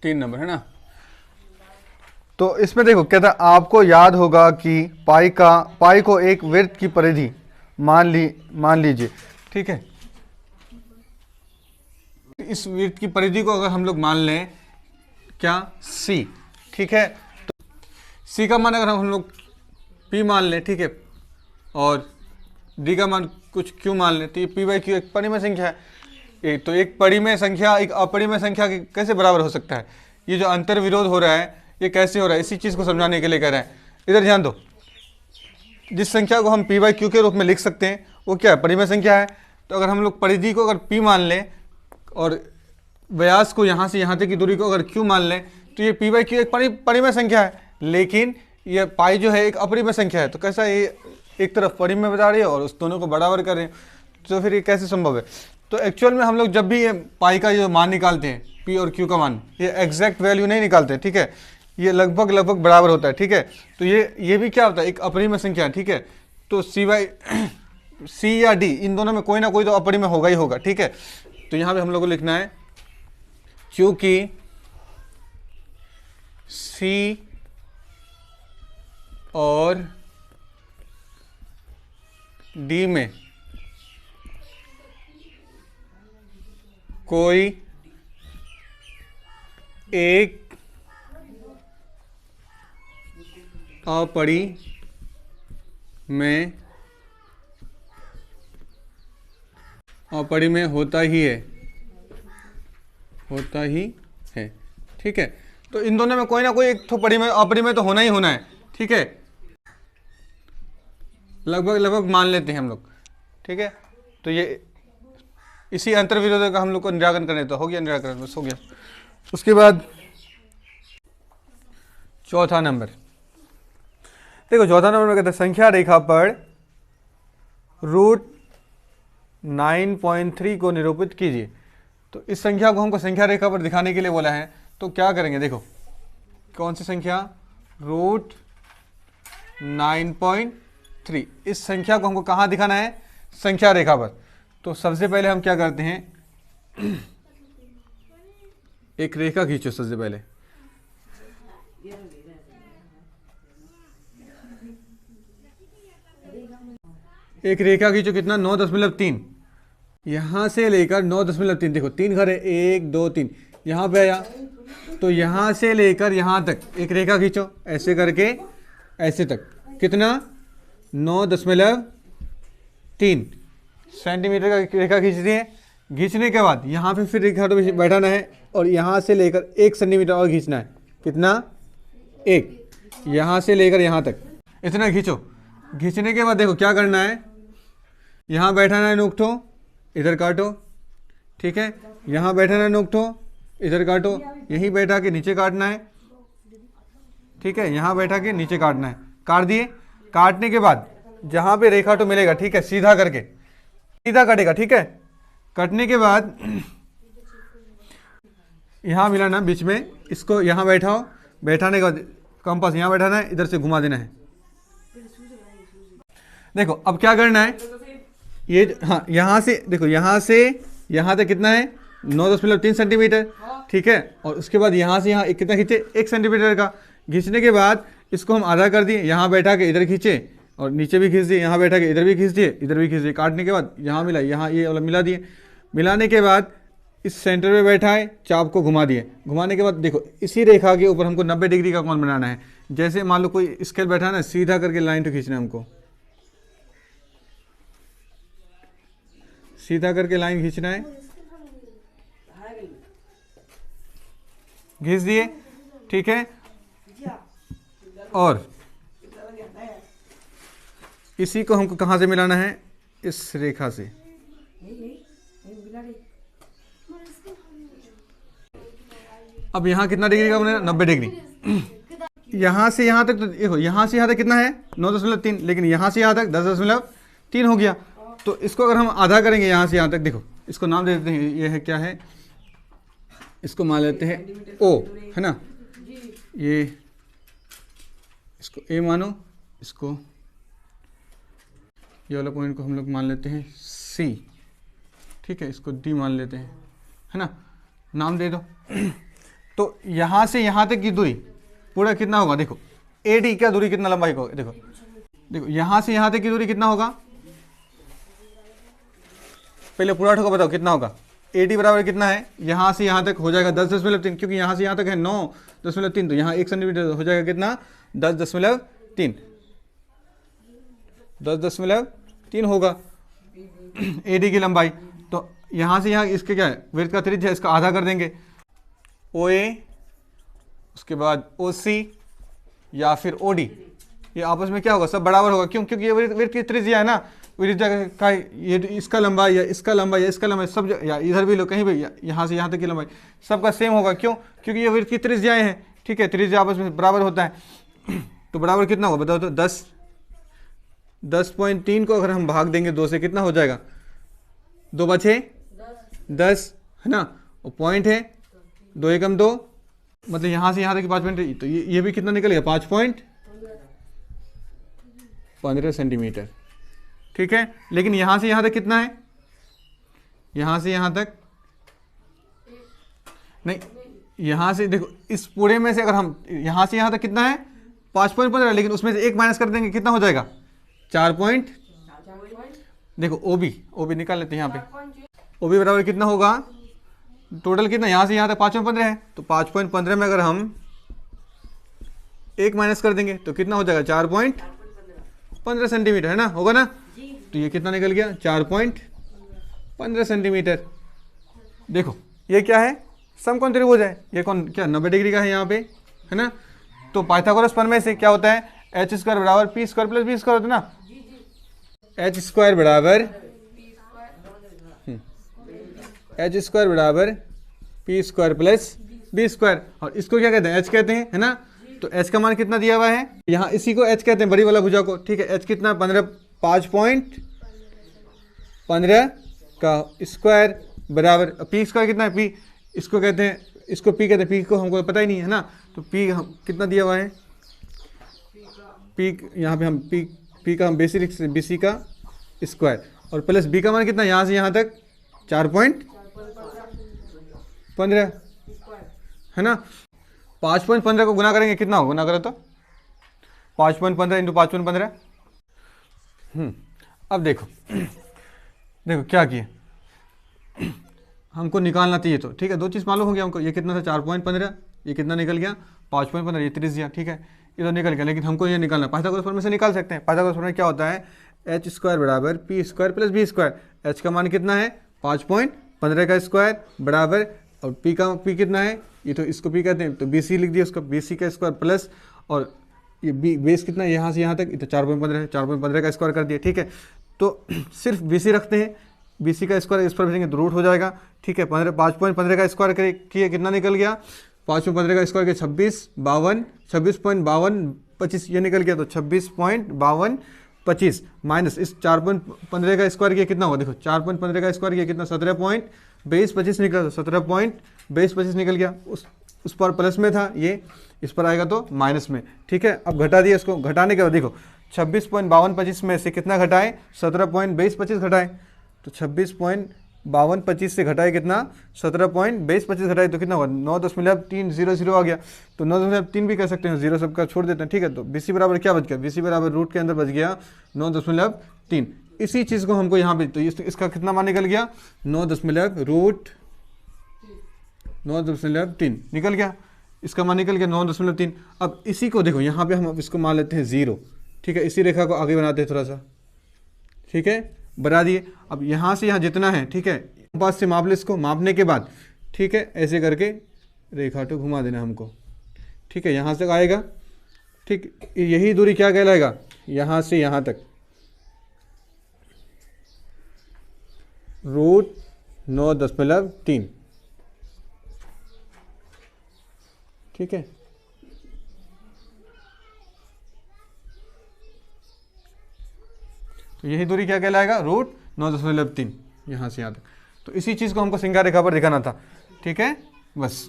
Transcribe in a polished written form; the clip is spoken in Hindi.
3 नंबर है ना। तो इसमें देखो कहता है आपको याद होगा कि पाई को एक वृत्त की परिधि मान लीजिए, ठीक है। इस वृत्त की परिधि को अगर हम लोग मान लें क्या, सी, ठीक है। तो सी का मान अगर हम लोग पी मान लें, ठीक है, और डी का मान कुछ क्यू मान लें, तो ये पी बाई क्यू एक परिमेय संख्या है। तो एक परिमेय संख्या एक अपरिमेय संख्या के कैसे बराबर हो सकता है? ये जो अंतर विरोध हो रहा है ये कैसे हो रहा है, इसी चीज़ को समझाने के लिए कह रहे हैं। इधर ध्यान दो, जिस संख्या को हम पी बाई क्यू के रूप में लिख सकते हैं वो क्या है, परिमेय संख्या है। तो अगर हम लोग परिधि को अगर पी मान लें और व्यास को यहाँ से यहाँ तक की दूरी को अगर क्यू मान लें, तो ये पी बाई क्यू एक परिमेय संख्या है, लेकिन ये पाई जो है एक अपरिमेय संख्या है। तो कैसा, ये एक तरफ परिमेय बता रही है और उस दोनों को बराबर कर रहे हैं, तो फिर ये कैसे संभव है? तो एक्चुअल में हम लोग जब भी ये पाई का जो मान निकालते हैं, पी और क्यू का मान, ये एग्जैक्ट वैल्यू नहीं निकालते, ठीक है, ये लगभग बराबर होता है, ठीक है। तो ये भी क्या होता है, एक अपरिमेय संख्या, ठीक है। तो सी या डी इन दोनों में कोई ना कोई तो अपरिमेय होगा ही होगा, ठीक है। तो यहाँ पे हम लोग को लिखना है क्योंकि सी और डी में कोई एक अपरिमेय होता ही है, ठीक है। तो इन दोनों में कोई ना कोई एक तो अपरिमेय तो होना ही होना है, ठीक है, लगभग मान लेते हैं हम लोग, ठीक है। तो ये इसी अंतर विरोध का हम लोग को निराकरण करने, तो हो गया निराकरण, बस हो गया। उसके बाद चौथा नंबर देखो, चौथा नंबर में कहते हैं संख्या रेखा पर √9.3 को निरूपित कीजिए। तो इस संख्या को हमको संख्या रेखा पर दिखाने के लिए बोला है, तो क्या करेंगे, देखो कौन सी संख्या, √9.3। इस संख्या को हमको कहाँ दिखाना है, संख्या रेखा पर। तो सबसे पहले हम क्या करते हैं, एक रेखा खींचो। सबसे पहले एक रेखा खींचो, कितना, 9.3, यहां से लेकर 9.3, देखो 3 घर है, 1 2 3, यहां पे आया, तो यहां से लेकर यहां तक एक रेखा खींचो, ऐसे करके ऐसे तक, कितना, 9.3 सेंटीमीटर का रेखा खींच दी है। खींचने के बाद यहाँ पे फिर रेखा तो बैठाना है और यहाँ से लेकर 1 सेंटीमीटर और खींचना है, कितना, 1, यहाँ से लेकर यहाँ तक इतना खींचो। खींचने के बाद देखो क्या करना है, यहाँ बैठाना है नोकठो, इधर काटो, ठीक है, यहाँ बैठाना है नोकठो, इधर काटो, यहीं बैठा के नीचे काटना है, ठीक है, यहाँ बैठा के नीचे काटना है, काट दिए। काटने के बाद जहाँ पे रेखा तो मिलेगा, ठीक है, सीधा करके सीधा काटेगा, ठीक है। कटने के बाद यहाँ मिलाना बीच में, इसको यहाँ बैठाओ, बैठाने के बाद कंपास यहाँ बैठाना है, इधर से घुमा देना है। देखो अब क्या करना है, ये हाँ यहाँ से देखो, यहाँ से यहाँ तक कितना है, 9.3 सेंटीमीटर, ठीक है। और उसके बाद यहाँ से यहाँ कितना खींचे, 1 सेंटीमीटर का। खींचने के बाद इसको हम आधा कर दिए, यहाँ बैठा के इधर खींचे और नीचे भी खींच दिए, यहाँ बैठा के इधर भी खींच दिए, इधर भी खींच दिए। काटने के बाद यहाँ मिला, यहाँ ये वाला मिला दिए। मिलाने के बाद इस सेंटर में बैठा है, चाप को घुमा दिए। घुमाने के बाद देखो इसी रेखा के ऊपर हमको 90 डिग्री का कोण बनाना है। जैसे मान लो कोई स्केल बैठा है ना, सीधा करके लाइन तो खींचना है हमको, सीधा करके लाइन खींचना है, खींच दिए, ठीक है। और इसी को हमको कहाँ से मिलाना है, इस रेखा से। अब यहाँ कितना डिग्री का बनेगा, 90 डिग्री। यहाँ से यहाँ तक तो देखो, यहाँ से यहाँ तक कितना है, 9.3, लेकिन यहाँ से यहाँ तक 10.3 हो गया। तो इसको अगर हम आधा करेंगे यहाँ से यहाँ तक, देखो इसको नाम दे देते हैं, ये है क्या है, इसको मान लेते हैं ओ, है ना, ये इसको ए मानो, इसको ये वाला पॉइंट को हम लोग मान लेते हैं सी, ठीक है, इसको डी मान लेते हैं, है ना, नाम दे दो। तो यहाँ से यहाँ तक की दूरी पूरा कितना होगा, देखो AD का दूरी कितना लंबाई होगा, देखो देखो यहाँ से यहाँ तक की दूरी कितना होगा, पहले पूरा ठोका बताओ कितना होगा। AD बराबर कितना है, यहाँ से यहाँ तक हो जाएगा 10.3, क्योंकि यहाँ से यहाँ तक है 9.3, तो यहाँ 1 सेंटीमीटर हो जाएगा कितना 10.3, 10.3 होगा AD की लंबाई। तो यहाँ से यहाँ इसके क्या है, वृत्त का त्रिज्या, इसका आधा कर देंगे OA, उसके बाद OC या फिर OD, ये आपस में क्या होगा, सब बराबर होगा। क्यों, क्योंकि ये वृत्त की त्रिज्या है ना, त्रिज्या का ये इसका लंबाई या इसका लंबाई या इसका लंबाई सब या इधर भी लो कहीं भी, यहाँ से यहाँ तक की लंबाई सबका सेम होगा। क्यों, क्योंकि ये वृत्त की त्रिज्याएं हैं, ठीक है, त्रिज्या आपस में बराबर होता है। तो बराबर कितना होगा बताओ तो 10.3 को अगर हम भाग देंगे 2 से कितना हो जाएगा, 2 बचे 10 है ना, और पॉइंट है 2 एकम 2, मतलब यहाँ से यहाँ तक 5 पॉइंट, तो ये भी कितना निकल गया 5.15 सेंटीमीटर, ठीक है। लेकिन यहाँ से यहाँ तक कितना है, यहाँ से यहाँ तक नहीं, यहाँ से देखो इस पूरे में से अगर हम यहाँ से यहाँ तक कितना है 5.15, लेकिन उसमें से 1 माइनस कर देंगे कितना हो जाएगा 4 पॉइंट, देखो OB निकाल लेते हैं यहाँ पे, OB बराबर कितना होगा, टोटल कितना यहाँ से यहाँ तक 5.15 है, तो 5.15 में अगर हम 1 माइनस कर देंगे तो कितना हो जाएगा 4.15 सेंटीमीटर, है ना, होगा ना। तो ये कितना निकल गया 4.15 सेंटीमीटर। देखो ये क्या है, समकोण त्रिभुज है, ये कौन क्या 90 डिग्री का है यहाँ पे, है ना। तो पाइथागोरस प्रमेय से क्या होता है, h² बराबर p² प्लस b² होता है ना, h² बराबर p² प्लस b², और इसको क्या कहते हैं, h कहते हैं, है ना। तो h का मान कितना दिया हुआ है, यहाँ इसी को h कहते हैं, बड़ी वाला भुजा को, ठीक है। h कितना 5.15 का स्क्वायर बराबर p² कितना है, p इसको कहते हैं, इसको p कहते हैं, p को हमको पता ही नहीं है ना, तो p कितना दिया हुआ है, p यहाँ पे हम p का हम BC का स्क्वायर, और प्लस b का मान कितना यहाँ से यहाँ तक 4.15 है ना। 5.15 को गुना करेंगे कितना होगा, गुना करो तो 5.15 इंटू 5.15। अब देखो देखो क्या किए, हमको निकालना चाहिए तो ठीक है, 2 चीज़ मालूम हो गया हमको, ये कितना था 4.15, ये कितना निकल गया 5.15, ये त्रिज्या, ठीक है, ये तो निकल गया। लेकिन हमको ये निकालना, पाइथागोरस प्रमेय से निकाल सकते हैं। पाइथागोरस प्रमेय क्या होता है, h² बराबर p² प्लस b², h का मान कितना है 5.15 का स्क्वायर बराबर, और p कितना है, ये तो इसको p कहते हैं, तो BC लिख दिया उसको, BC का स्क्वायर प्लस, और ये बेस कितना है यहाँ से यहाँ तक, ये तो 4.15 है, 4.15 का स्क्वायर कर दिया, ठीक है। तो सिर्फ BC रखते हैं, BC का स्क्वायर इस पर भेजेंगे तो रूट हो जाएगा, ठीक है। 5.15 का स्क्वायर किए कितना निकल गया, 5.15 का स्क्वायर किया 26.52 ये निकल गया, तो 26.52 माइनस इस 4.15 का स्क्वायर किया कितना होगा, देखो 4.15 का स्क्वायर किया कितना 17.22 निकला, तो 17.22 निकल गया, उस पर प्लस में था ये, इस पर आएगा तो माइनस में, ठीक है। अब घटा दिया, इसको घटाने के बाद देखो 26.52 में से कितना घटाए 17.22 घटाए, तो 26.52 से घटाए कितना 17.22 घटाए तो कितना हुआ 9.300 आ गया, तो 9.3 भी कह सकते हैं, जीरो सबका छोड़ देते हैं, ठीक है। तो BC बराबर क्या बच गया, BC बराबर रूट के अंदर बच गया 9.3। इसी चीज़ को हमको यहाँ पे, तो इसका कितना मान निकल गया 9.3 निकल गया, इसका मान निकल गया 9.3। अब इसी को देखो यहाँ पे हम इसको मान लेते हैं 0, ठीक है। इसी रेखा को आगे बनाते हैं थोड़ा सा, ठीक है, बना दिए। अब यहाँ से यहाँ जितना है, ठीक है, पास से माप ले इसको, मापने के बाद ठीक है ऐसे करके रेखा को घुमा देना हमको, ठीक है, यहाँ तक आएगा, ठीक, यही दूरी क्या कहलाएगा, यहाँ से यहाँ तक रूट 9.3, ठीक है। तो यही दूरी क्या कहलाएगा, रूट 9.3 यहाँ से यहाँ तक। तो इसी चीज़ को हमको श्रृंगार रेखा पर दिखाना था, ठीक है, बस।